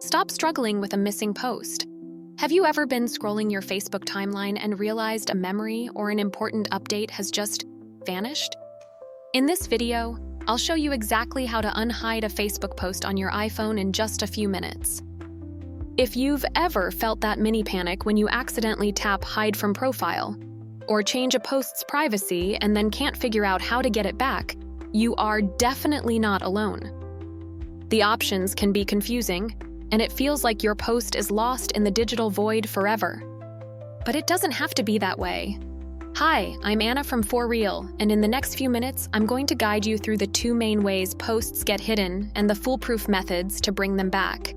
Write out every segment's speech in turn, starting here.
Stop struggling with a missing post. Have you ever been scrolling your Facebook timeline and realized a memory or an important update has just vanished? In this video, I'll show you exactly how to unhide a Facebook post on your iPhone in just a few minutes. If you've ever felt that mini panic when you accidentally tap Hide from Profile, or change a post's privacy and then can't figure out how to get it back, you are definitely not alone. The options can be confusing, and it feels like your post is lost in the digital void forever. But it doesn't have to be that way. Hi, I'm Anna from For Real, and in the next few minutes, I'm going to guide you through the two main ways posts get hidden and the foolproof methods to bring them back.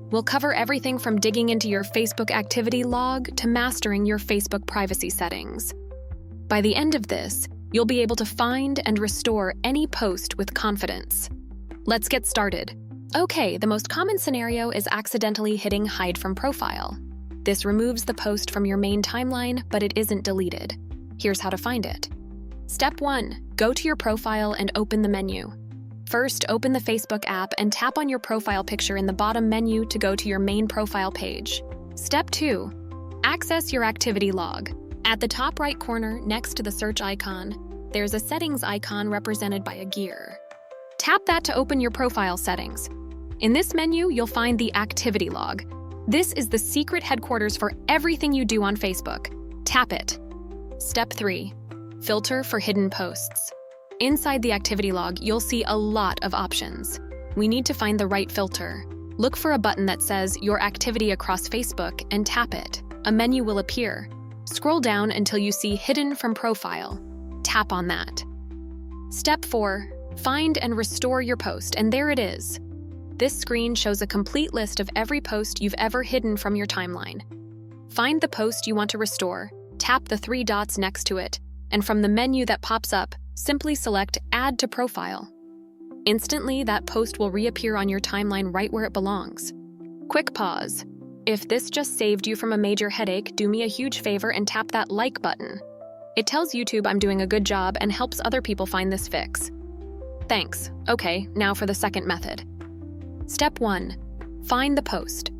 We'll cover everything from digging into your Facebook activity log to mastering your Facebook privacy settings. By the end of this, you'll be able to find and restore any post with confidence. Let's get started. Okay, the most common scenario is accidentally hitting Hide from Profile. This removes the post from your main timeline, but it isn't deleted. Here's how to find it. Step 1. Go to your profile and open the menu. First, open the Facebook app and tap on your profile picture in the bottom menu to go to your main profile page. Step 2. Access your activity log. At the top right corner, next to the search icon, there's a settings icon represented by a gear. Tap that to open your profile settings. In this menu, you'll find the activity log. This is the secret headquarters for everything you do on Facebook. Tap it. Step 3. Filter for hidden posts. Inside the activity log, you'll see a lot of options. We need to find the right filter. Look for a button that says Your Activity Across Facebook and tap it. A menu will appear. Scroll down until you see Hidden from Profile. Tap on that. Step 4. Find and restore your post, and there it is. This screen shows a complete list of every post you've ever hidden from your timeline. Find the post you want to restore, tap the 3 dots next to it, and from the menu that pops up, simply select Add to Profile. Instantly, that post will reappear on your timeline right where it belongs. Quick pause. If this just saved you from a major headache, do me a huge favor and tap that like button. It tells YouTube I'm doing a good job and helps other people find this fix. Thanks. Okay, now for the second method. Step 1. Find the post.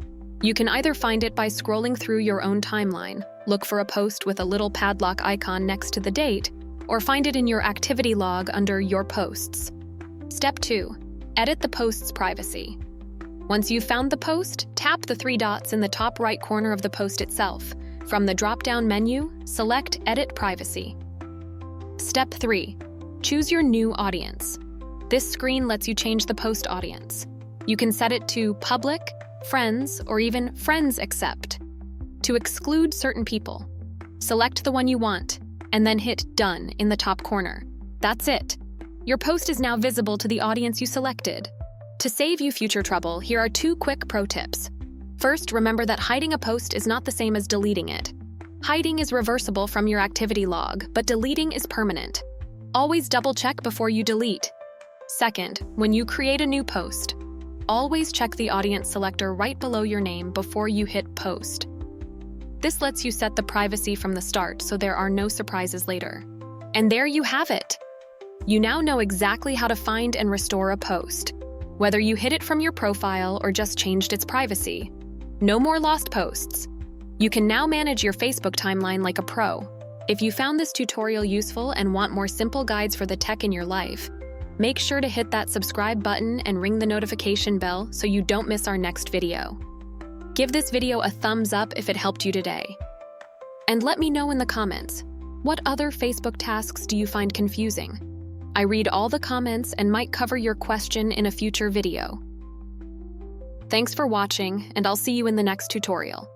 You can either find it by scrolling through your own timeline, look for a post with a little padlock icon next to the date, or find it in your activity log under Your Posts. Step 2. Edit the post's privacy. Once you've found the post, tap the 3 dots in the top right corner of the post itself. From the drop-down menu, select Edit Privacy. Step 3. Choose your new audience. This screen lets you change the post audience. You can set it to Public, Friends, or even Friends Accept to exclude certain people. Select the one you want, and then hit Done in the top corner. That's it. Your post is now visible to the audience you selected. To save you future trouble, here are 2 quick pro tips. First, remember that hiding a post is not the same as deleting it. Hiding is reversible from your activity log, but deleting is permanent. Always double-check before you delete. Second, when you create a new post, always check the audience selector right below your name before you hit Post. This lets you set the privacy from the start so there are no surprises later. And there you have it! You now know exactly how to find and restore a post, whether you hid it from your profile or just changed its privacy. No more lost posts. You can now manage your Facebook timeline like a pro. If you found this tutorial useful and want more simple guides for the tech in your life, make sure to hit that subscribe button and ring the notification bell so you don't miss our next video. Give this video a thumbs up if it helped you today. And let me know in the comments, what other Facebook tasks do you find confusing? I read all the comments and might cover your question in a future video. Thanks for watching, and I'll see you in the next tutorial.